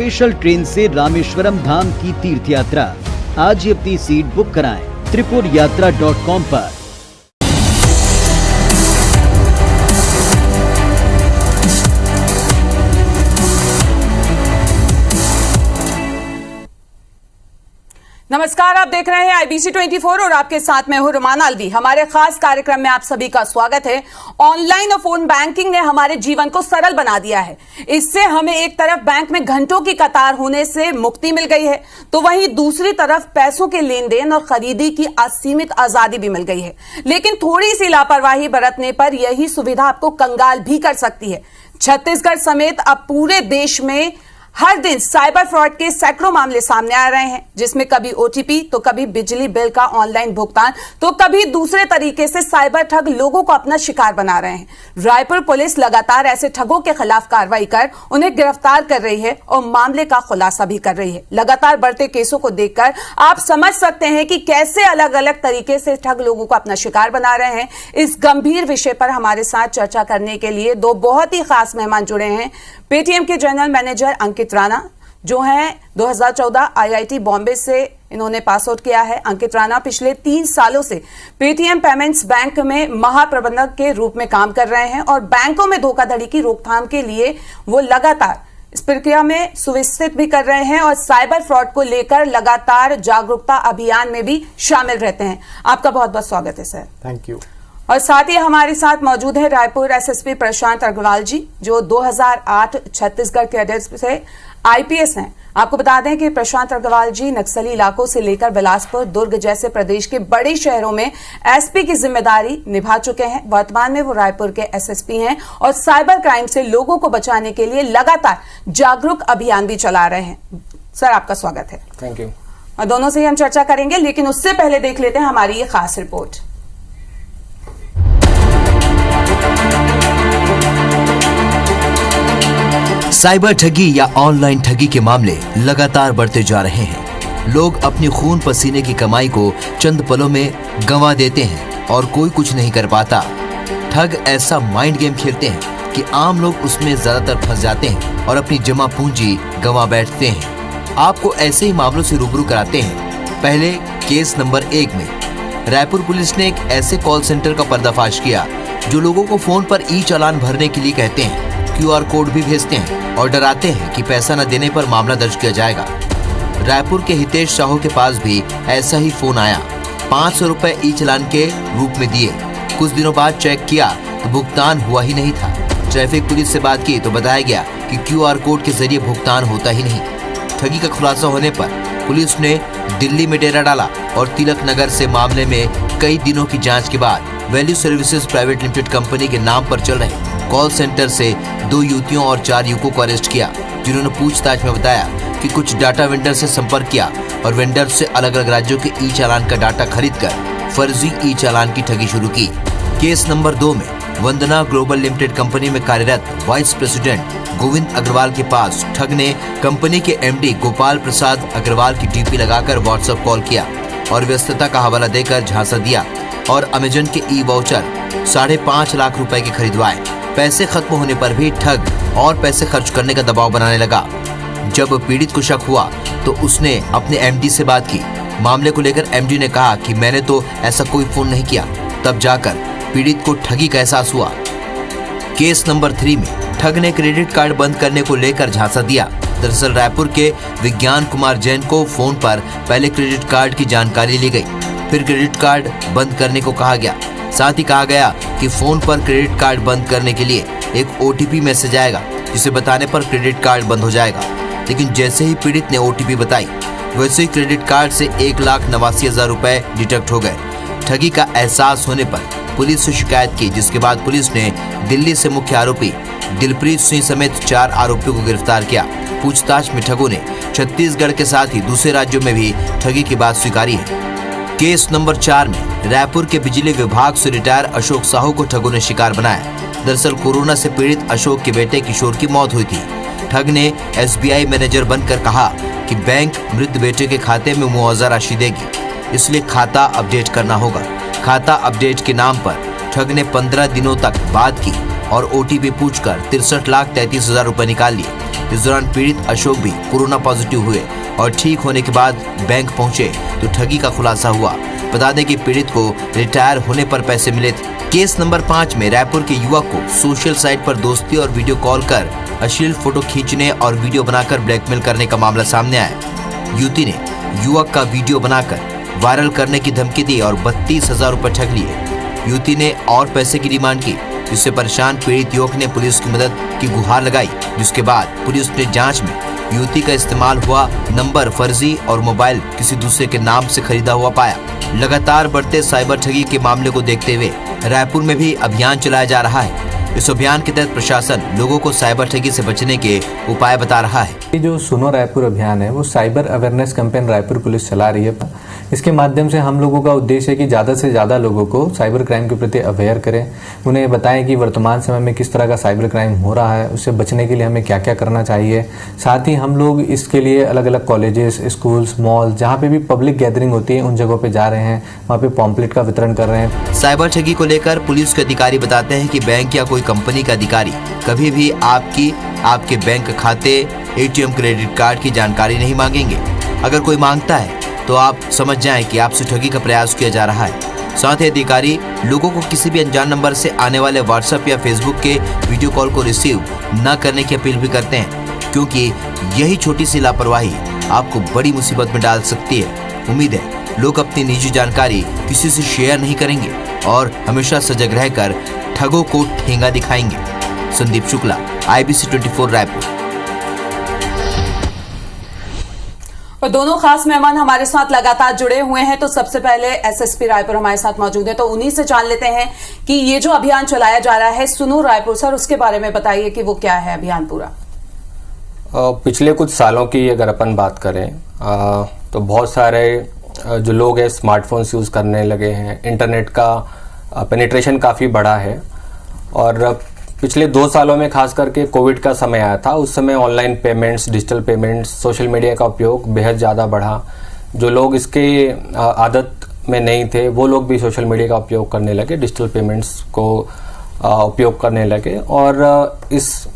Special train से रामेश्वरम धाम की तीर्थ यात्रा। आज ही अपनी सीट बुक कराएं त्रिपुरयात्रा.com पर। नमस्कार, आप देख रहे हैं IBC 24 और आपके साथ मैं हूं रुमाना अलवी। हमारे खास कार्यक्रम में आप सभी का स्वागत है। ऑनलाइन और फोन बैंकिंग ने हमारे जीवन को सरल बना दिया है। इससे हमें एक तरफ बैंक में घंटों की कतार होने से मुक्ति मिल गई है, तो वहीं दूसरी तरफ पैसों के लेन देन और खरीदी की असीमित आजादी भी मिल गई है। लेकिन थोड़ी सी लापरवाही बरतने पर यही सुविधा आपको कंगाल भी कर सकती है। छत्तीसगढ़ समेत अब पूरे देश में हर दिन साइबर फ्रॉड के सैकड़ों मामले सामने आ रहे हैं, जिसमें कभी OTP तो कभी बिजली बिल का ऑनलाइन भुगतान तो कभी दूसरे तरीके से साइबर ठग लोगों को अपना शिकार बना रहे हैं। रायपुर पुलिस लगातार ऐसे ठगों के खिलाफ कार्रवाई कर उन्हें गिरफ्तार कर रही है और मामले का खुलासा भी कर रही है। लगातार बढ़ते केसों को देखकर आप समझ सकते हैं कि कैसे अलग अलग तरीके से ठग लोगों को अपना शिकार बना रहे हैं। इस गंभीर विषय पर हमारे साथ चर्चा करने के लिए दो बहुत ही खास मेहमान जुड़े हैं। पेटीएम के जनरल मैनेजर अंकित राणा, जो हैं 2014 IIT बॉम्बे से इन्होंने पास आउट किया है। अंकित राणा पिछले 3 सालों से पेटीएम पेमेंट्स बैंक में महाप्रबंधक के रूप में काम कर रहे हैं और बैंकों में धोखाधड़ी की रोकथाम के लिए वो लगातार इस प्रक्रिया में सुविकसित भी कर रहे हैं और साइबर फ्रॉड को लेकर लगातार जागरूकता अभियान में भी शामिल रहते हैं। आपका बहुत बहुत स्वागत है सर। Thank you. और साथ ही हमारे साथ मौजूद है रायपुर SSP प्रशांत अग्रवाल जी, जो 2008 छत्तीसगढ़ कैडर से IPS हैं। आपको बता दें कि प्रशांत अग्रवाल जी नक्सली इलाकों से लेकर बिलासपुर, दुर्ग जैसे प्रदेश के बड़े शहरों में SP की जिम्मेदारी निभा चुके हैं। वर्तमान में वो रायपुर के SSP हैं और साइबर क्राइम से लोगों को बचाने के लिए लगातार जागरूक अभियान भी चला रहे हैं। सर, आपका स्वागत है। Thank you. और दोनों से ही हम चर्चा करेंगे, लेकिन उससे पहले देख लेते हैं हमारी ये खास रिपोर्ट। साइबर ठगी या ऑनलाइन ठगी के मामले लगातार बढ़ते जा रहे हैं। लोग अपनी खून पसीने की कमाई को चंद पलों में गंवा देते हैं और कोई कुछ नहीं कर पाता। ठग ऐसा माइंड गेम खेलते हैं कि आम लोग उसमें ज्यादातर फंस जाते हैं और अपनी जमा पूंजी गंवा बैठते हैं। आपको ऐसे ही मामलों से रूबरू कराते हैं। पहले केस नंबर 1 में रायपुर पुलिस ने एक ऐसे कॉल सेंटर का पर्दाफाश किया जो लोगों को फोन पर चालान भरने के लिए कहते हैं, QR कोड भी भेजते हैं और डराते हैं कि पैसा न देने पर मामला दर्ज किया जाएगा। रायपुर के हितेश साहू के पास भी ऐसा ही फोन आया। 500 रुपए चालान के रूप में दिए। कुछ दिनों बाद चेक किया तो भुगतान हुआ ही नहीं था। ट्रैफिक पुलिस से बात की तो बताया गया कि QR कोड के जरिए भुगतान होता ही नहीं। ठगी का खुलासा होने पर पुलिस ने दिल्ली में डेरा डाला और तिलक नगर से मामले में कई दिनों की जांच के बाद value services private limited company के नाम पर चल रहे कॉल सेंटर से 2 युवतियों और 4 युवकों को अरेस्ट किया, जिन्होंने पूछताछ में बताया कि कुछ डाटा वेंडर से संपर्क किया और वेंडर से अलग अलग राज्यों के चालान का डाटा खरीदकर फर्जी चालान की ठगी शुरू की। केस नंबर 2 में वंदना ग्लोबल लिमिटेड कंपनी में कार्यरत वाइस प्रेसिडेंट गोविंद अग्रवाल के पास ठग ने कंपनी के MD गोपाल प्रसाद अग्रवाल की DP लगाकर व्हाट्सएप कॉल किया और व्यस्तता का हवाला देकर झांसा दिया और अमेजन के वाउचर 5.5 लाख रुपए के खरीदवाए। पैसे खत्म होने पर भी ठग और पैसे खर्च करने का दबाव बनाने लगा। जब पीड़ित को शक हुआ तो उसने अपने MD से बात की। मामले को लेकर MD ने कहा कि मैंने तो ऐसा कोई फोन नहीं किया। तब जाकर पीड़ित को ठगी का एहसास हुआ। केस नंबर 3 में ठग ने क्रेडिट कार्ड बंद करने को लेकर झांसा दिया। दरअसल रायपुर के विज्ञान कुमार जैन को फोन पर पहले क्रेडिट कार्ड की जानकारी ली गई, फिर क्रेडिट कार्ड बंद करने को कहा गया। साथ ही कहा गया कि फोन पर क्रेडिट कार्ड बंद करने के लिए एक OTP मैसेज आएगा, जिसे बताने पर क्रेडिट कार्ड बंद हो जाएगा। लेकिन जैसे ही पीड़ित ने OTP बताई, वैसे ही क्रेडिट कार्ड से 1,89,000 रुपए डिडक्ट हो गए। ठगी का एहसास होने पर पुलिस से शिकायत की, जिसके बाद पुलिस ने दिल्ली से मुख्य आरोपी दिलप्रीत सिंह समेत 4 आरोपियों को गिरफ्तार किया। पूछताछ में ठगों ने छत्तीसगढ़ के साथ ही दूसरे राज्यों में भी ठगी की बात स्वीकारी है। केस नंबर 4 में रायपुर के बिजली विभाग से रिटायर अशोक साहू को ठगों ने शिकार बनाया। दरअसल कोरोना से पीड़ित अशोक के बेटे किशोर की मौत हुई थी। ठग ने SBI मैनेजर बनकर कहा कि बैंक मृत बेटे के खाते में मुआवजा राशि देगी, इसलिए खाता अपडेट करना होगा। खाता अपडेट के नाम पर ठग ने 15 दिनों तक बात की और OTP पूछकर 63,33,000 रुपए निकाल लिए। इस दौरान पीड़ित अशोक भी कोरोना पॉजिटिव हुए और ठीक होने के बाद बैंक पहुंचे तो ठगी का खुलासा हुआ। बता दें कि पीड़ित को रिटायर होने पर पैसे मिले थे। केस नंबर 5 में रायपुर के युवक को सोशल साइट पर दोस्ती और वीडियो कॉल कर अश्लील फोटो खींचने और वीडियो बनाकर ब्लैकमेल करने का मामला सामने आया। युवती ने युवक का वीडियो बनाकर वायरल करने की धमकी दी और 32,000 रुपए ठग लिए। युवती ने और पैसे की डिमांड की, जिससे परेशान पीड़ित युवक ने पुलिस की मदद की गुहार लगाई, जिसके बाद पुलिस ने जांच में युवती का इस्तेमाल हुआ नंबर फर्जी और मोबाइल किसी दूसरे के नाम से खरीदा हुआ पाया। लगातार बढ़ते साइबर ठगी के मामले को देखते हुए रायपुर में भी अभियान चलाया जा रहा है। इस अभियान के तहत प्रशासन लोगों को साइबर ठगी से बचने के उपाय बता रहा है। ये जो सुनो रायपुर अभियान है वो cyber awareness campaign Raipur police चला रही है। इसके माध्यम से हम लोगों का उद्देश्य है कि ज़्यादा से ज़्यादा लोगों को साइबर क्राइम के प्रति अवेयर करें, उन्हें बताएं कि वर्तमान समय में किस तरह का साइबर क्राइम हो रहा है, उससे बचने के लिए हमें क्या क्या करना चाहिए। साथ ही हम लोग इसके लिए अलग अलग कॉलेजेस, स्कूल्स, मॉल, जहाँ पे भी पब्लिक गैदरिंग होती है उन जगहों पे जा रहे हैं, वहाँ पे पॉम्पलेट का वितरण कर रहे हैं। साइबर ठगी को लेकर पुलिस के अधिकारी बताते हैं कि बैंक या कोई कंपनी का अधिकारी कभी भी आपके बैंक खाते, ATM, क्रेडिट कार्ड की जानकारी नहीं मांगेंगे। अगर कोई मांगता है तो आप समझ जाएं कि आपसे ठगी का प्रयास किया जा रहा है। साथ ही अधिकारी लोगों को किसी भी अनजान नंबर से आने वाले व्हाट्सएप या फेसबुक के वीडियो कॉल को रिसीव न करने की अपील भी करते हैं, क्योंकि यही छोटी सी लापरवाही आपको बड़ी मुसीबत में डाल सकती है। उम्मीद है लोग अपनी निजी जानकारी किसी से शेयर नहीं करेंगे और हमेशा सजग रहकर ठगों को ठेंगा दिखाएंगे। संदीप शुक्ला, IBC 24 रायपुर। और दोनों खास मेहमान हमारे साथ लगातार जुड़े हुए हैं। तो सबसे पहले SSP रायपुर हमारे साथ मौजूद है, तो उन्हीं से जान लेते हैं कि ये जो अभियान चलाया जा रहा है सुनो रायपुर, सर उसके बारे में बताइए कि वो क्या है अभियान पूरा। पिछले कुछ सालों की अगर अपन बात करें तो बहुत सारे जो लोग हैं स्मार्टफोन्स यूज़ करने लगे हैं, इंटरनेट का पेनिट्रेशन काफ़ी बढ़ा है। और पिछले 2 सालों में खास करके कोविड का समय आया था, उस समय online payments, digital payments, social media का उपयोग बेहद ज़्यादा बढ़ा। जो लोग इसके आदत में नहीं थे वो लोग भी सोशल मीडिया का उपयोग करने लगे, डिजिटल पेमेंट्स को उपयोग करने लगे। और इस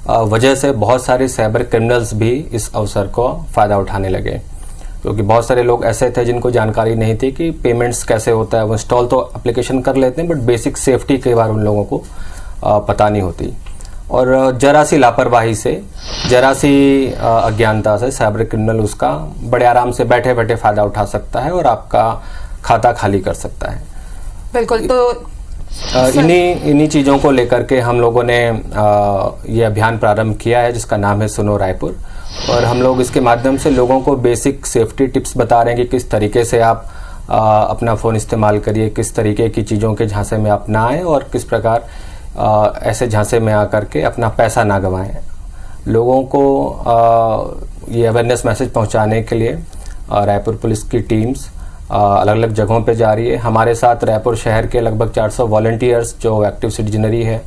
वजह से बहुत सारे साइबर क्रिमिनल्स भी इस अवसर को फ़ायदा उठाने लगे, क्योंकि बहुत सारे लोग ऐसे थे जिनको जानकारी नहीं थी कि पेमेंट्स कैसे होता है। वो इंस्टॉल तो एप्लीकेशन कर लेते हैं, बट बेसिक सेफ्टी कई बार उन लोगों को पता नहीं होती। और जरा सी लापरवाही से, जरा सी अज्ञानता से साइबर क्रिमिनल उसका बड़े आराम से बैठे बैठे फ़ायदा उठा सकता है और आपका खाता खाली कर सकता है। बिल्कुल। तो इन्हीं चीज़ों को लेकर के हम लोगों ने ये अभियान प्रारंभ किया है, जिसका नाम है सुनो रायपुर। और हम लोग इसके माध्यम से लोगों को बेसिक सेफ्टी टिप्स बता रहे हैं कि किस तरीके से आप अपना फ़ोन इस्तेमाल करिए, किस तरीके की चीज़ों के झांसे में आप ना आए और किस प्रकार ऐसे झांसे में आकर के अपना पैसा ना गंवाएं। लोगों को ये अवेयरनेस मैसेज पहुंचाने के लिए रायपुर पुलिस की टीम्स अलग अलग जगहों पे जा रही है। हमारे साथ रायपुर शहर के लगभग 400 वॉलंटियर्स जो एक्टिव सिटीजनरी है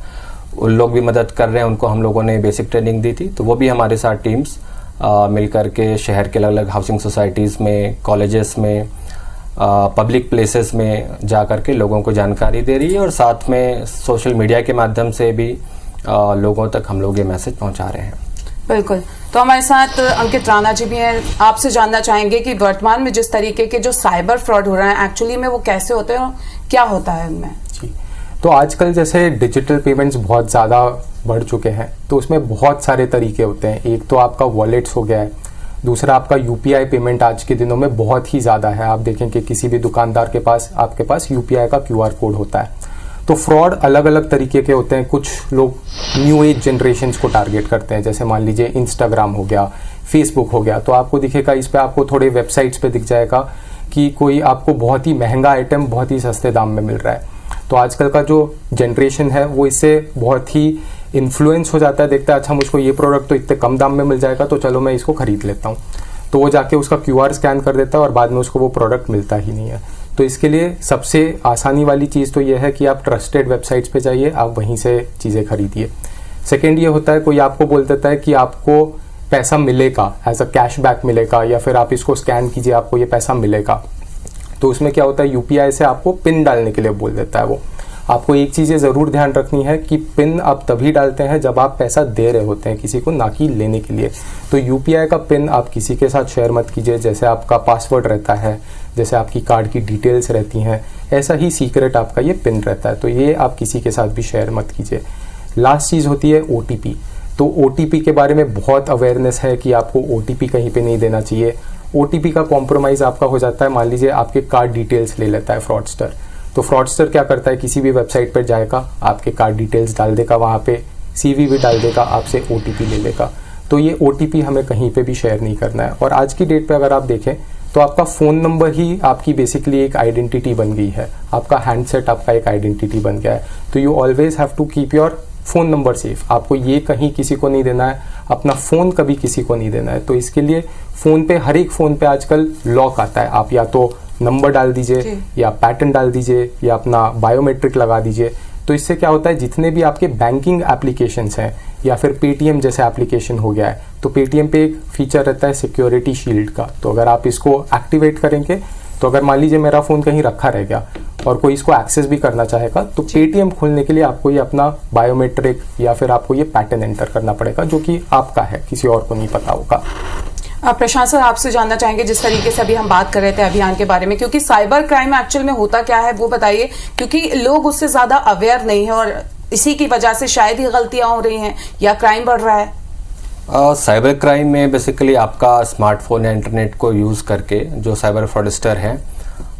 उन लोग भी मदद कर रहे हैं। उनको हम लोगों ने बेसिक ट्रेनिंग दी थी, तो वो भी हमारे साथ टीम्स मिलकर के शहर के अलग अलग हाउसिंग सोसाइटीज़ में, कॉलेजेस में, पब्लिक प्लेसेस में जा कर के लोगों को जानकारी दे रही है। और साथ में सोशल मीडिया के माध्यम से भी लोगों तक हम लोग ये मैसेज पहुंचा रहे हैं। बिल्कुल। तो हमारे साथ अंकित राणा जी भी हैं। आपसे जानना चाहेंगे कि वर्तमान में जिस तरीके के जो साइबर फ्रॉड हो रहे हैं एक्चुअली में वो कैसे होते हैं और क्या होता है उनमें। जी, तो आजकल जैसे डिजिटल पेमेंट्स बहुत ज़्यादा बढ़ चुके हैं, तो उसमें बहुत सारे तरीके होते हैं। एक तो आपका वॉलेट्स हो गया है, दूसरा आपका UPI पेमेंट आज के दिनों में बहुत ही ज़्यादा है। आप देखें कि किसी भी दुकानदार के पास आपके पास UPI का QR कोड होता है। तो फ्रॉड अलग अलग तरीके के होते हैं। कुछ लोग न्यू एज जनरेशन्स को टारगेट करते हैं, जैसे मान लीजिए इंस्टाग्राम हो गया, फेसबुक हो गया। तो आपको दिखेगा, इस पे आपको थोड़े वेबसाइट्स पे दिख जाएगा कि कोई आपको बहुत ही महंगा आइटम बहुत ही सस्ते दाम में मिल रहा है। तो आजकल का जो जनरेशन है वो इससे बहुत ही इन्फ्लुएंस हो जाता है, देखता है अच्छा मुझको ये प्रोडक्ट तो इतने कम दाम में मिल जाएगा तो चलो मैं इसको खरीद लेता हूँ। तो वो जाके उसका QR स्कैन कर देता है और बाद में उसको वो प्रोडक्ट मिलता ही नहीं है। तो इसके लिए सबसे आसानी वाली चीज़ तो ये है कि आप ट्रस्टेड वेबसाइट्स पे जाइए, आप वहीं से चीज़ें खरीदिए। सेकेंड ये होता है, कोई आपको बोल देता है कि आपको पैसा मिलेगा, एज अ कैशबैक मिलेगा, या फिर आप इसको स्कैन कीजिए आपको ये पैसा मिलेगा। तो उसमें क्या होता है, UPI से आपको पिन डालने के लिए बोल देता है वो। आपको एक चीज़ ये ज़रूर ध्यान रखनी है कि पिन आप तभी डालते हैं जब आप पैसा दे रहे होते हैं किसी को, ना कि लेने के लिए। तो यूपीआई का पिन आप किसी के साथ शेयर मत कीजिए, जैसे आपका पासवर्ड रहता है, जैसे आपकी कार्ड की डिटेल्स रहती हैं, ऐसा ही सीक्रेट आपका ये पिन रहता है, तो ये आप किसी के साथ भी शेयर मत कीजिए। लास्ट चीज़ होती है OTP। तो OTP के बारे में बहुत अवेयरनेस है कि आपको OTP कहीं पे नहीं देना चाहिए। OTP का कॉम्प्रोमाइज़ आपका हो जाता है, मान लीजिए आपके कार्ड डिटेल्स ले लेता है फ्रॉडस्टर। तो फ्रॉडस्टर क्या करता है, किसी भी वेबसाइट पर जाएगा, आपके कार्ड डिटेल्स डाल देगा, वहाँ पे CVV डाल देगा, आपसे OTP ले लेगा। तो ये OTP हमें कहीं पे भी शेयर नहीं करना है। और आज की डेट पे अगर आप देखें तो आपका फ़ोन नंबर ही आपकी बेसिकली एक आइडेंटिटी बन गई है, आपका हैंडसेट आपका एक आइडेंटिटी बन गया है। तो you always have to keep your phone number safe. आपको ये कहीं किसी को नहीं देना है, अपना फ़ोन कभी किसी को नहीं देना है। तो इसके लिए फ़ोन पे, हर एक फ़ोन पे आजकल लॉक आता है, आप या तो नंबर डाल दीजिए या पैटर्न डाल दीजिए या अपना बायोमेट्रिक लगा दीजिए। तो इससे क्या होता है, जितने भी आपके बैंकिंग एप्लीकेशंस हैं या फिर पेटीएम जैसे एप्लीकेशन हो गया है, तो पेटीएम पे एक फीचर रहता है सिक्योरिटी शील्ड का। तो अगर आप इसको एक्टिवेट करेंगे तो अगर मान लीजिए मेरा फ़ोन कहीं रखा रह गया और कोई इसको एक्सेस भी करना चाहेगा, तो पेटीएम खोलने के लिए आपको ये अपना बायोमेट्रिक या फिर आपको ये पैटर्न एंटर करना पड़ेगा, जो कि आपका है, किसी और को नहीं पता होगा। प्रशांत सर, आपसे जानना चाहेंगे, जिस तरीके से अभी हम बात कर रहे थे अभियान के बारे में, क्योंकि साइबर क्राइम एक्चुअल में होता क्या है वो बताइए, क्योंकि लोग उससे ज्यादा अवेयर नहीं है और इसी की वजह से शायद ही गलतियां हो रही हैं या क्राइम बढ़ रहा है। साइबर क्राइम में बेसिकली आपका स्मार्टफोन या इंटरनेट को यूज़ करके जो साइबर फ्रॉडस्टर है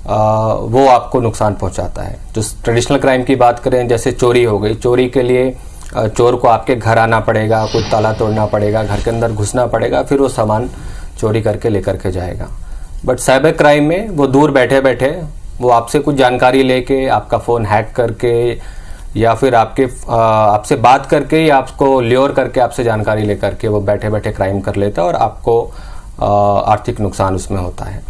वो आपको नुकसान पहुंचाता है। जो ट्रेडिशनल क्राइम की बात करें, जैसे चोरी हो गई, चोरी के लिए चोर को आपके घर आना पड़ेगा, कुछ ताला तोड़ना पड़ेगा, घर के अंदर घुसना पड़ेगा, फिर वो सामान चोरी करके लेकर के जाएगा। बट साइबर क्राइम में वो दूर बैठे बैठे वो आपसे कुछ जानकारी लेके, आपका फ़ोन हैक करके या फिर आपसे बात करके या आपको ल्योर करके आपसे जानकारी लेकर के वो बैठे बैठे क्राइम कर लेता है और आपको आर्थिक नुकसान उसमें होता है।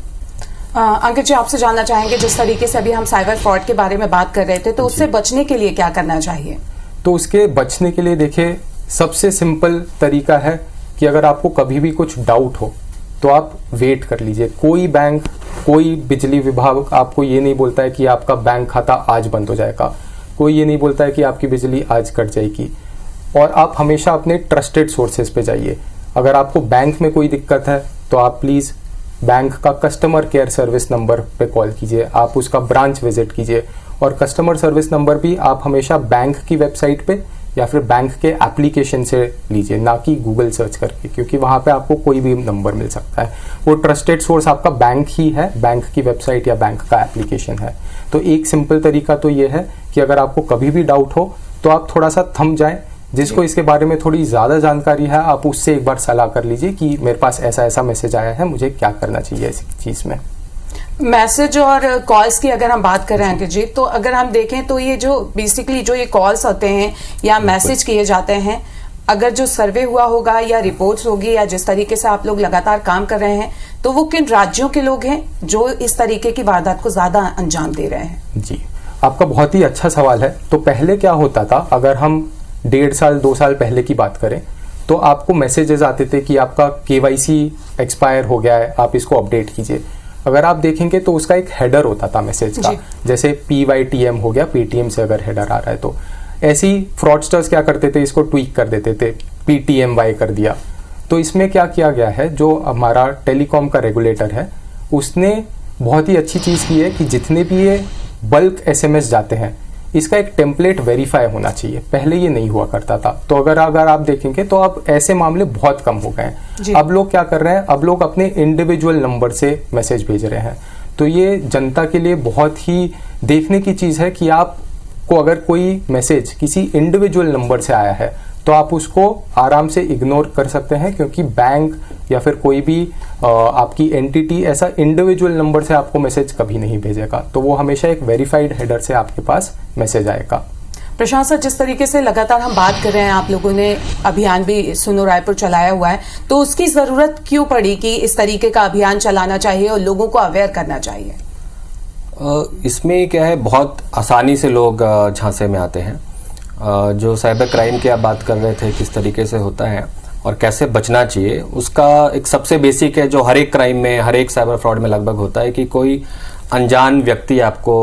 अंकित जी, आपसे जानना चाहेंगे, जिस तरीके से अभी हम साइबर फ्रॉड के बारे में बात कर रहे थे, तो उससे बचने के लिए क्या करना चाहिए? तो उसके बचने के लिए देखिए, सबसे सिंपल तरीका है कि अगर आपको कभी भी कुछ डाउट हो तो आप वेट कर लीजिए। कोई बैंक, कोई बिजली विभाग आपको ये नहीं बोलता है कि आपका बैंक खाता आज बंद हो जाएगा, कोई ये नहीं बोलता है कि आपकी बिजली आज कट जाएगी। और आप हमेशा अपने ट्रस्टेड सोर्सेज पे जाइए। अगर आपको बैंक में कोई दिक्कत है तो आप प्लीज़ बैंक का कस्टमर केयर सर्विस नंबर पे कॉल कीजिए, आप उसका ब्रांच विजिट कीजिए। और कस्टमर सर्विस नंबर भी आप हमेशा बैंक की वेबसाइट पे या फिर बैंक के एप्लीकेशन से लीजिए, ना कि गूगल सर्च करके, क्योंकि वहाँ पे आपको कोई भी नंबर मिल सकता है। वो ट्रस्टेड सोर्स आपका बैंक ही है, बैंक की वेबसाइट या बैंक का एप्लीकेशन है। तो एक सिंपल तरीका तो ये है कि अगर आपको कभी भी डाउट हो तो आप थोड़ा सा थम जाएं। जिसको इसके बारे में थोड़ी ज़्यादा जानकारी है, आप उससे एक बार सलाह कर लीजिए कि मेरे पास ऐसा ऐसा मैसेज आया है, मुझे क्या करना चाहिए इस चीज़ में। मैसेज और कॉल्स की अगर हम बात करें अंकित जी, तो अगर हम देखें तो ये जो बेसिकली जो ये कॉल्स होते हैं या मैसेज किए जाते हैं, अगर जो सर्वे हुआ होगा या रिपोर्ट्स होगी या जिस तरीके से आप लोग लगातार काम कर रहे हैं, तो वो किन राज्यों के लोग हैं जो इस तरीके की वारदात को ज्यादा अंजाम दे रहे हैं? जी, आपका बहुत ही अच्छा सवाल है। तो पहले क्या होता था, अगर हम 1.5 साल 2 साल पहले की बात करें तो आपको मैसेजेस आते थे कि आपका KYC एक्सपायर हो गया है, आप इसको अपडेट कीजिए। अगर आप देखेंगे तो उसका एक हेडर होता था मैसेज का, जैसे PYTM हो गया, पेटीएम से अगर हेडर आ रहा है तो। ऐसे ही फ्रॉडस्टर्स क्या करते थे, इसको ट्वीक कर देते थे, PTMY कर दिया। तो इसमें क्या किया गया है, जो हमारा टेलीकॉम का रेगुलेटर है उसने बहुत ही अच्छी चीज़ की है कि जितने भी ये बल्क SMS जाते हैं, इसका एक टेम्पलेट वेरीफाई होना चाहिए। पहले ये नहीं हुआ करता था। तो अगर आप देखेंगे तो अब ऐसे मामले बहुत कम हो गए हैं। अब लोग क्या कर रहे हैं, अब लोग अपने इंडिविजुअल नंबर से मैसेज भेज रहे हैं। तो ये जनता के लिए बहुत ही देखने की चीज़ है कि आपको अगर कोई मैसेज किसी इंडिविजुअल नंबर से आया है तो आप उसको आराम से इग्नोर कर सकते हैं, क्योंकि बैंक या फिर कोई भी आपकी एंटिटी ऐसा इंडिविजुअल नंबर से आपको मैसेज कभी नहीं भेजेगा। तो वो हमेशा एक वेरीफाइड हेडर से आपके पास मैसेज आएगा। प्रशांत सर, जिस तरीके से लगातार हम बात कर रहे हैं, आप लोगों ने अभियान भी सुनो रायपुर चलाया हुआ है, तो उसकी ज़रूरत क्यों पड़ी कि इस तरीके का अभियान चलाना चाहिए और लोगों को अवेयर करना चाहिए? इसमें क्या है, बहुत आसानी से लोग झांसे में आते हैं। जो साइबर क्राइम की आप बात कर रहे थे, किस तरीके से होता है और कैसे बचना चाहिए, उसका एक सबसे बेसिक है जो हर एक क्राइम में, हर एक साइबर फ्रॉड में लगभग होता है कि कोई अनजान व्यक्ति आपको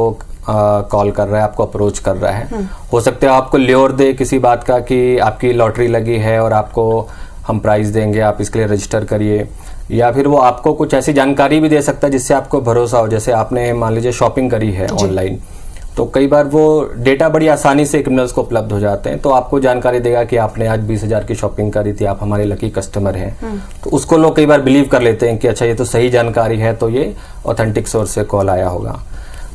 कॉल कर रहा है, आपको अप्रोच कर रहा है। हो सकता है आपको ल्योर दे किसी बात का कि आपकी लॉटरी लगी है और आपको हम प्राइज़ देंगे, आप इसके लिए रजिस्टर करिए, या फिर वो आपको कुछ ऐसी जानकारी भी दे सकता है जिससे आपको भरोसा हो। जैसे आपने मान लीजिए शॉपिंग करी है ऑनलाइन, तो कई बार वो डेटा बड़ी आसानी से क्रिमिनल्स को उपलब्ध हो जाते हैं, तो आपको जानकारी देगा कि आपने आज 20,000 की शॉपिंग करी थी, आप हमारे लकी कस्टमर हैं। तो उसको लोग कई बार बिलीव कर लेते हैं कि अच्छा ये तो सही जानकारी है, तो ये ऑथेंटिक सोर्स से कॉल आया होगा।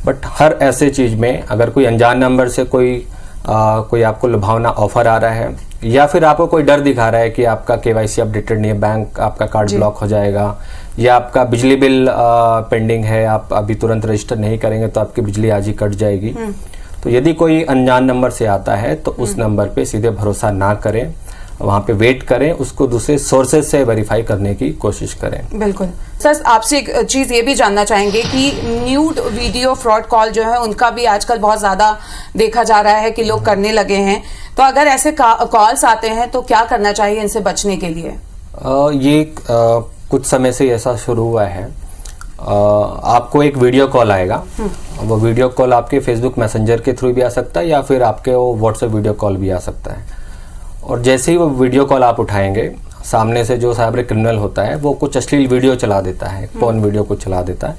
बट हर ऐसे चीज़ में अगर कोई अनजान नंबर से कोई आपको लुभावना ऑफर आ रहा है, या फिर आपको कोई डर दिखा रहा है कि आपका KYC अपडेटेड नहीं है, बैंक आपका कार्ड ब्लॉक हो जाएगा, या आपका बिजली बिल पेंडिंग है, आप अभी तुरंत रजिस्टर नहीं करेंगे तो आपकी बिजली आज ही कट जाएगी। तो यदि कोई अनजान नंबर से आता है तो उस नंबर पे सीधे भरोसा ना करें, वहाँ पे वेट करें, उसको दूसरे सोर्सेज से वेरीफाई करने की कोशिश करें। बिल्कुल सर, आपसे एक चीज ये भी जानना चाहेंगे कि न्यूड वीडियो फ्रॉड कॉल जो है उनका भी आजकल बहुत ज्यादा देखा जा रहा है कि लोग करने लगे हैं, तो अगर ऐसे कॉल्स आते हैं तो क्या करना चाहिए इनसे बचने के लिए? ये कुछ समय से ऐसा शुरू हुआ है। आपको एक वीडियो कॉल आएगा, वो वीडियो कॉल आपके फेसबुक मैसेंजर के थ्रू भी आ सकता है, या फिर आपके वो व्हाट्सएप वीडियो कॉल भी आ सकता है। और जैसे ही वो वीडियो कॉल आप उठाएंगे, सामने से जो साइबर क्रिमिनल होता है वो कुछ अश्लील वीडियो चला देता है, पोर्न वीडियो को चला देता है,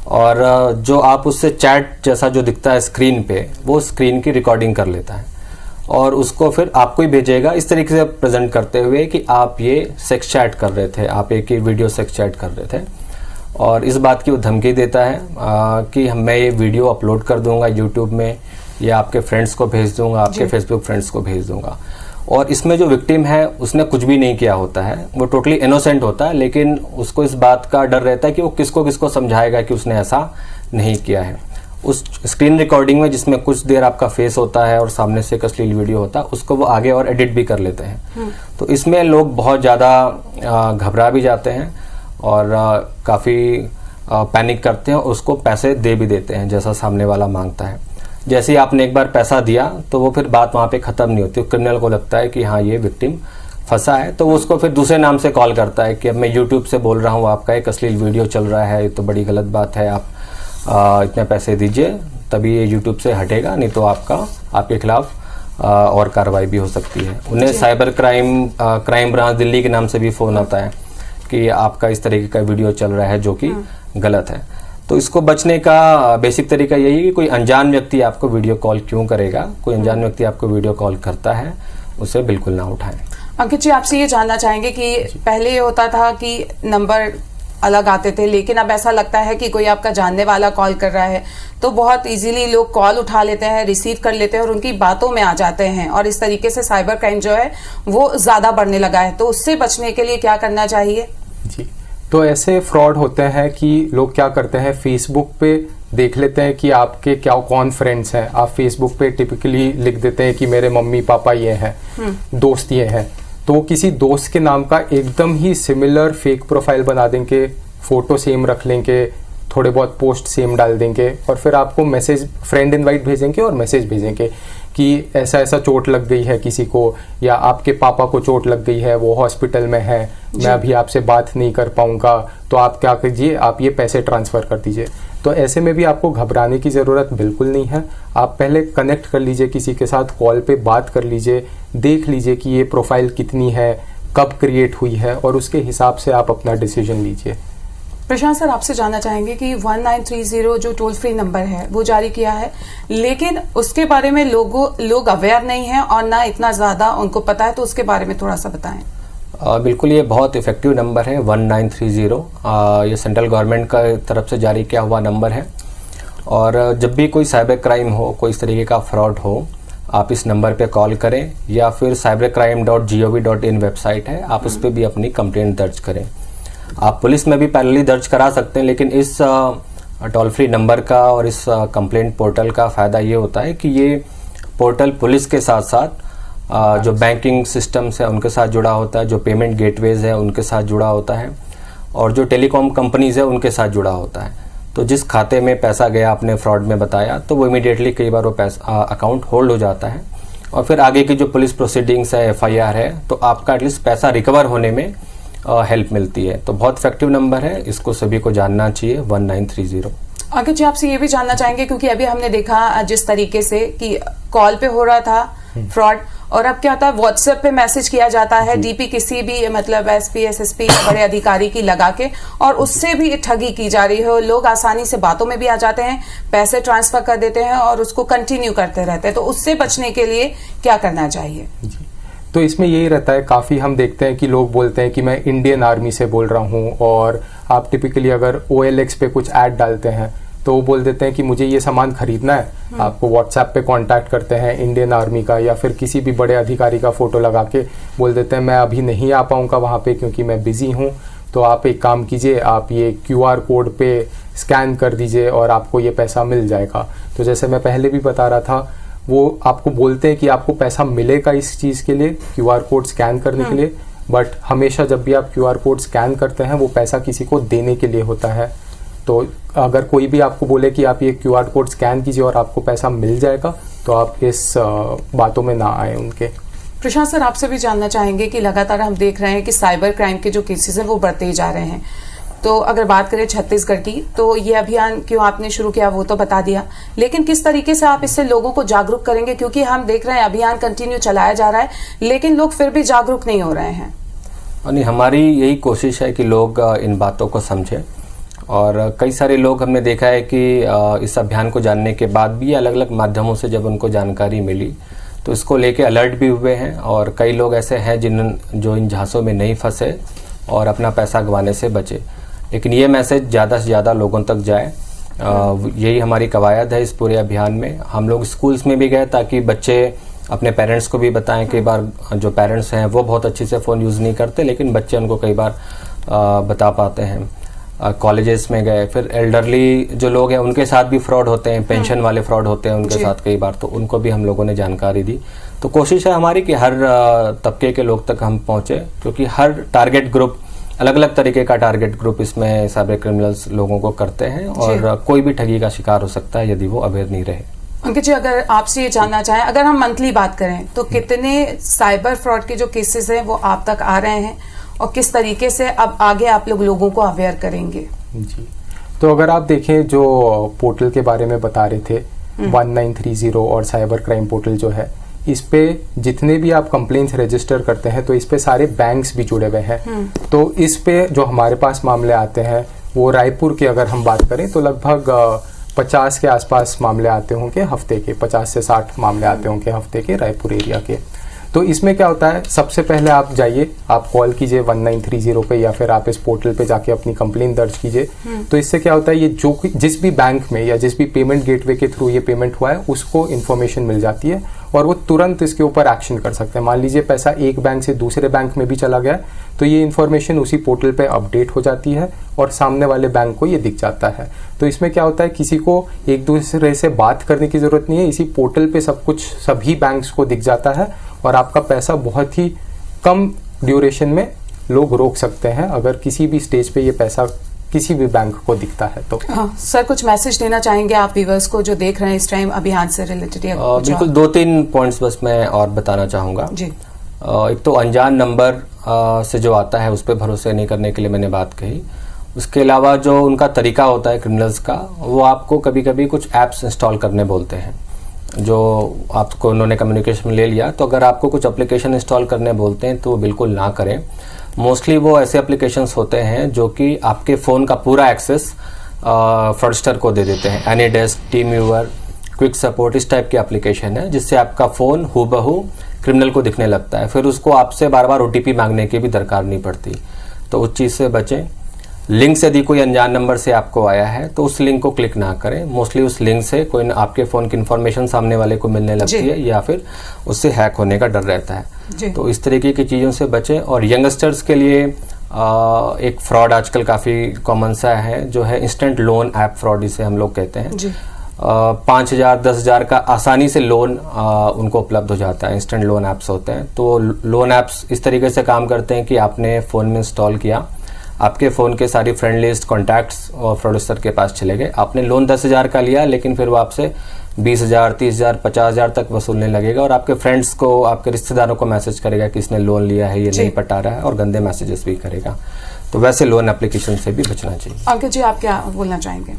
और जो आप उससे चैट जैसा जो दिखता है स्क्रीन पे, वो स्क्रीन की रिकॉर्डिंग कर लेता है और उसको फिर आपको ही भेजेगा, इस तरीके से प्रेजेंट करते हुए कि आप ये सेक्स चैट कर रहे थे, आप एक ही वीडियो सेक्स चैट कर रहे थे, और इस बात की वो धमकी देता है कि मैं ये वीडियो अपलोड कर दूंगा यूट्यूब में, या आपके फ्रेंड्स को भेज दूंगा, आपके फेसबुक फ्रेंड्स को भेज दूंगा। और इसमें जो विक्टिम है उसने कुछ भी नहीं किया होता है, वो टोटली इनोसेंट होता है, लेकिन उसको इस बात का डर रहता है कि वो किसको किसको समझाएगा कि उसने ऐसा नहीं किया है। उस स्क्रीन रिकॉर्डिंग में जिसमें कुछ देर आपका फेस होता है और सामने से एक अश्लील वीडियो होता है, उसको वो आगे और एडिट भी कर लेते हैं। तो इसमें लोग बहुत ज़्यादा घबरा भी जाते हैं और काफ़ी पैनिक करते हैं, उसको पैसे दे भी देते हैं जैसा सामने वाला मांगता है। जैसे ही आपने एक बार पैसा दिया तो वो फिर बात वहाँ पे ख़त्म नहीं होती। क्रिमिनल को लगता है कि हाँ ये विक्टिम फंसा है, तो वो उसको फिर दूसरे नाम से कॉल करता है कि अब मैं यूट्यूब से बोल रहा हूँ, आपका एक अश्लील वीडियो चल रहा है, ये तो बड़ी गलत बात है, आप इतने पैसे दीजिए तभी ये यूट्यूब से हटेगा, नहीं तो आपके खिलाफ और कार्रवाई भी हो सकती है। उन्हें साइबर क्राइम ब्रांच दिल्ली के नाम से भी फ़ोन आता है कि आपका इस तरीके का वीडियो चल रहा है जो कि गलत है। तो इसको बचने का बेसिक तरीका यही है कि कोई अनजान व्यक्ति आपको वीडियो कॉल क्यों करेगा, कोई अनजान व्यक्ति आपको वीडियो कॉल करता है उसे बिल्कुल ना उठाएं। अंकित जी, आपसे ये जानना चाहेंगे कि पहले ये होता था कि नंबर अलग आते थे, लेकिन अब ऐसा लगता है कि कोई आपका जानने वाला कॉल कर रहा है तो बहुत इजीली लोग कॉल उठा लेते हैं, रिसीव कर लेते हैं और उनकी बातों में आ जाते हैं, और इस तरीके से साइबर क्राइम जो है वो ज्यादा बढ़ने लगा है। तो उससे बचने के लिए क्या करना चाहिए? जी, तो ऐसे फ्रॉड होते हैं कि लोग क्या करते हैं, फेसबुक पे देख लेते हैं कि आपके कौन फ्रेंड्स हैं। आप फेसबुक पे टिपिकली लिख देते हैं कि मेरे मम्मी पापा ये हैं, दोस्त ये हैं, तो किसी दोस्त के नाम का एकदम ही सिमिलर फेक प्रोफाइल बना देंगे, फोटो सेम रख लेंगे, थोड़े बहुत पोस्ट सेम डाल देंगे, और फिर आपको मैसेज, फ्रेंड इनवाइट भेजेंगे और मैसेज भेजेंगे कि ऐसा ऐसा चोट लग गई है किसी को, या आपके पापा को चोट लग गई है, वो हॉस्पिटल में है, मैं अभी आपसे बात नहीं कर पाऊंगा, तो आप क्या कीजिए, आप ये पैसे ट्रांसफ़र कर दीजिए। तो ऐसे में भी आपको घबराने की ज़रूरत बिल्कुल नहीं है। आप पहले कनेक्ट कर लीजिए किसी के साथ, कॉल पे बात कर लीजिए, देख लीजिए कि ये प्रोफाइल कितनी है, कब क्रिएट हुई है, और उसके हिसाब से आप अपना डिसीजन लीजिए। प्रशांत सर, आपसे जानना चाहेंगे कि 1930 जो टोल फ्री नंबर है वो जारी किया है, लेकिन उसके बारे में लोग अवेयर नहीं है और ना इतना ज़्यादा उनको पता है, तो उसके बारे में थोड़ा सा बताएं। बिल्कुल, ये बहुत इफेक्टिव नंबर है 1930। ये सेंट्रल गवर्नमेंट का तरफ से जारी किया हुआ नंबर है, और जब भी कोई साइबर क्राइम हो, कोई इस तरीके का फ्रॉड हो, आप इस नंबर पे कॉल करें, या फिर cybercrime.gov.in वेबसाइट है, आप उस पर भी अपनी कंप्लेंट दर्ज करें। आप पुलिस में भी पैरेलली दर्ज करा सकते हैं, लेकिन इस टोल फ्री नंबर का और इस कंप्लेंट पोर्टल का फ़ायदा ये होता है कि ये पोर्टल पुलिस के साथ साथ जो बैंकिंग सिस्टम्स है उनके साथ जुड़ा होता है, जो पेमेंट गेटवेज है उनके साथ जुड़ा होता है, और जो टेलीकॉम कंपनीज है उनके साथ जुड़ा होता है। तो जिस खाते में पैसा गया, आपने फ्रॉड में बताया, तो वो इमीडिएटली कई बार वो पैसा अकाउंट होल्ड हो जाता है, और फिर आगे की जो पुलिस प्रोसीडिंग्स है, FIR है, तो आपका एटलीस्ट पैसा रिकवर होने में हेल्प मिलती है। तो बहुत इफेक्टिव नंबर है, इसको सभी को जानना चाहिए 1930। अंकित जी, आपसे ये भी जानना चाहेंगे, क्योंकि अभी हमने देखा जिस तरीके से कि कॉल पे हो रहा था फ्रॉड, और अब क्या होता है व्हाट्सएप पे मैसेज किया जाता है डीपी किसी भी मतलब एसपी एसएसपी बड़े अधिकारी की लगा के, और उससे भी ठगी की जा रही है। लोग आसानी से बातों में भी आ जाते हैं, पैसे ट्रांसफर कर देते हैं और उसको कंटिन्यू करते रहते हैं। तो उससे बचने के लिए क्या करना चाहिए? तो इसमें यही रहता है, काफ़ी हम देखते हैं कि लोग बोलते हैं कि मैं इंडियन आर्मी से बोल रहा हूँ, और आप टिपिकली अगर OLX पे कुछ ऐड डालते हैं तो वो बोल देते हैं कि मुझे ये सामान खरीदना है, आपको व्हाट्सएप पे कांटेक्ट करते हैं इंडियन आर्मी का या फिर किसी भी बड़े अधिकारी का फोटो लगा के बोल देते हैं मैं अभी नहीं आ पाऊँगा वहाँ पे क्योंकि मैं बिजी हूँ, तो आप एक काम कीजिए, आप ये QR कोड पे स्कैन कर दीजिए और आपको ये पैसा मिल जाएगा। तो जैसे मैं पहले भी बता रहा था, वो आपको बोलते हैं कि आपको पैसा मिलेगा इस चीज़ के लिए, QR कोड स्कैन करने के लिए, बट हमेशा जब भी आप QR कोड स्कैन करते हैं वो पैसा किसी को देने के लिए होता है। तो अगर कोई भी आपको बोले कि आप ये QR कोड स्कैन कीजिए और आपको पैसा मिल जाएगा, तो आप इस बातों में ना आए उनके। प्रशांत सर, आपसे भी जानना चाहेंगे कि लगातार हम देख रहे हैं कि साइबर क्राइम के जो केसेस हैं वो बढ़ते ही जा रहे हैं। तो अगर बात करें छत्तीसगढ़ की, तो ये अभियान क्यों आपने शुरू किया वो तो बता दिया, लेकिन किस तरीके से आप इससे लोगों को जागरूक करेंगे? क्योंकि हम देख रहे हैं अभियान कंटिन्यू चलाया जा रहा है, लेकिन लोग फिर भी जागरूक नहीं हो रहे हैं। नहीं, हमारी यही कोशिश है कि लोग इन बातों को समझें, और कई सारे लोग हमने देखा है कि इस अभियान को जानने के बाद भी अलग अलग माध्यमों से जब उनको जानकारी मिली तो इसको लेके अलर्ट भी हुए हैं, और कई लोग ऐसे हैं जो इन झांसों में नहीं फंसे और अपना पैसा गंवाने से बचे। लेकिन ये मैसेज ज़्यादा से ज़्यादा लोगों तक जाए, यही हमारी कवायद है इस पूरे अभियान में। हम लोग स्कूल्स में भी गए ताकि बच्चे अपने पेरेंट्स को भी बताएं। कई बार जो पेरेंट्स हैं वो बहुत अच्छे से फ़ोन यूज़ नहीं करते, लेकिन बच्चे उनको कई बार बता पाते हैं। कॉलेजेस में गए, फिर एल्डरली जो लोग हैं उनके साथ भी फ्रॉड होते हैं, पेंशन वाले फ्रॉड होते हैं उनके साथ कई बार, तो उनको भी हम लोगों ने जानकारी दी। तो कोशिश है हमारी कि हर तबके के लोग तक हम पहुँचे, क्योंकि हर टारगेट ग्रुप, अलग अलग तरीके का टारगेट ग्रुप इसमें साइबर क्रिमिनल्स लोगों को करते हैं, और कोई भी ठगी का शिकार हो सकता है यदि वो अवेयर नहीं रहे। अंकित जी, अगर आपसे ये जानना चाहें, अगर हम मंथली बात करें तो कितने साइबर फ्रॉड के जो केसेस हैं वो आप तक आ रहे हैं, और किस तरीके से अब आगे आप लोगों को अवेयर करेंगे? जी, तो अगर आप देखें जो पोर्टल के बारे में बता रहे थे 1930 और साइबर क्राइम पोर्टल जो है, इस पे जितने भी आप कंप्लेंट्स रजिस्टर करते हैं तो इस पे सारे बैंक्स भी जुड़े हुए हैं। तो इस पे जो हमारे पास मामले आते हैं वो रायपुर की अगर हम बात करें तो लगभग 50 के आसपास मामले आते होंगे हफ्ते के, 50 से 60 मामले आते होंगे हफ्ते के रायपुर एरिया के। तो इसमें क्या होता है, सबसे पहले आप जाइए, आप कॉल कीजिए 1930 पे, या फिर आप इस पोर्टल पे जाके अपनी कंप्लेंट दर्ज कीजिए। तो इससे क्या होता है, ये जो जिस भी बैंक में या जिस भी पेमेंट गेटवे के थ्रू ये पेमेंट हुआ है उसको इन्फॉर्मेशन मिल जाती है, और वो तुरंत इसके ऊपर एक्शन कर सकते हैं। मान लीजिए पैसा एक बैंक से दूसरे बैंक में भी चला गया, तो ये इन्फॉर्मेशन उसी पोर्टल पे अपडेट हो जाती है और सामने वाले बैंक को ये दिख जाता है। तो इसमें क्या होता है, किसी को एक दूसरे से बात करने की जरूरत नहीं है, इसी पोर्टल पे सब कुछ सभी बैंक्स को दिख जाता है, और आपका पैसा बहुत ही कम ड्यूरेशन में लोग रोक सकते हैं अगर किसी भी स्टेज पे ये पैसा किसी भी बैंक को दिखता है तो। सर, कुछ मैसेज देना चाहेंगे आप व्यूअर्स को जो देख रहे हैं इस टाइम अभियान से रिलेटेड? बिल्कुल, 2-3 पॉइंट्स बस मैं और बताना चाहूँगा जी। एक तो अनजान नंबर से जो आता है उस पर भरोसे नहीं करने के लिए मैंने बात कही। उसके अलावा जो उनका तरीका होता है क्रिमिनल्स का, वो आपको कभी कभी कुछ ऐप्स इंस्टॉल करने बोलते हैं, जो आपको उन्होंने कम्युनिकेशन में ले लिया। तो अगर आपको कुछ एप्लीकेशन इंस्टॉल करने बोलते हैं तो वो बिल्कुल ना करें। मोस्टली वो ऐसे एप्लीकेशंस होते हैं जो कि आपके फ़ोन का पूरा एक्सेस फ्रॉडस्टर को दे देते हैं। AnyDesk, team viewer, quick support, इस टाइप के एप्लीकेशन है जिससे आपका फ़ोन हूबहू क्रिमिनल को दिखने लगता है, फिर उसको आपसे बार बार OTP मांगने की भी दरकार नहीं पड़ती। तो उस चीज़ से बचें। लिंक से यदि कोई अनजान नंबर से आपको आया है तो उस लिंक को क्लिक ना करें। मोस्टली उस लिंक से कोई आपके फ़ोन की इन्फॉर्मेशन सामने वाले को मिलने लगती है, या फिर उससे हैक होने का डर रहता है। तो इस तरीके की चीज़ों से बचें। और यंगस्टर्स के लिए एक फ्रॉड आजकल काफ़ी कॉमन सा है, जो है इंस्टेंट लोन ऐप फ्रॉड, जिसे हम लोग कहते हैं। 5,000 10,000 का आसानी से लोन उनको उपलब्ध हो जाता है। इंस्टेंट लोन ऐप्स होते हैं। तो लोन ऐप्स इस तरीके से काम करते हैं कि आपने फ़ोन में इंस्टॉल किया, आपके फ़ोन के सारी फ्रेंड लिस्ट, कॉन्टैक्ट्स और फ्रॉडस्टर के पास चले गए। आपने लोन 10,000 का लिया, लेकिन फिर वो आपसे 20,000, 30,000, 50,000 तक वसूलने लगेगा, और आपके फ्रेंड्स को, आपके रिश्तेदारों को मैसेज करेगा कि इसने लोन लिया है, ये नहीं पटा रहा है, और गंदे मैसेजेस भी करेगा। तो वैसे लोन एप्लीकेशन से भी बचना चाहिए। अंकित जी, आप क्या बोलना चाहेंगे?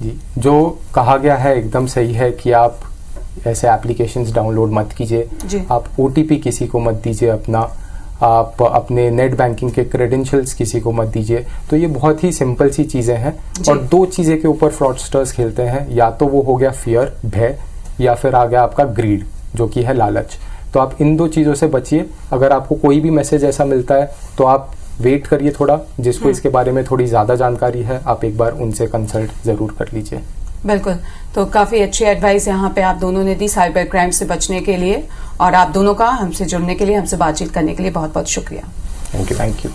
जी, जो कहा गया है एकदम सही है कि आप ऐसे एप्लीकेशंस डाउनलोड मत कीजिए, आप OTP किसी को मत दीजिए अपना, आप अपने नेट बैंकिंग के क्रेडेंशियल्स किसी को मत दीजिए। तो ये बहुत ही सिंपल सी चीज़ें हैं और दो चीज़ें के ऊपर फ्रॉडस्टर्स खेलते हैं, या तो वो हो गया फियर, भय, या फिर आ गया आपका ग्रीड जो कि है लालच। तो आप इन दो चीज़ों से बचिए। अगर आपको कोई भी मैसेज ऐसा मिलता है तो आप वेट करिए थोड़ा, जिसको इसके बारे में थोड़ी ज़्यादा जानकारी है आप एक बार उनसे कंसल्ट ज़रूर कर लीजिए। बिल्कुल, तो काफी अच्छी एडवाइस यहाँ पे आप दोनों ने दी साइबर क्राइम से बचने के लिए, और आप दोनों का हमसे जुड़ने के लिए, हमसे बातचीत करने के लिए बहुत बहुत शुक्रिया। Thank you.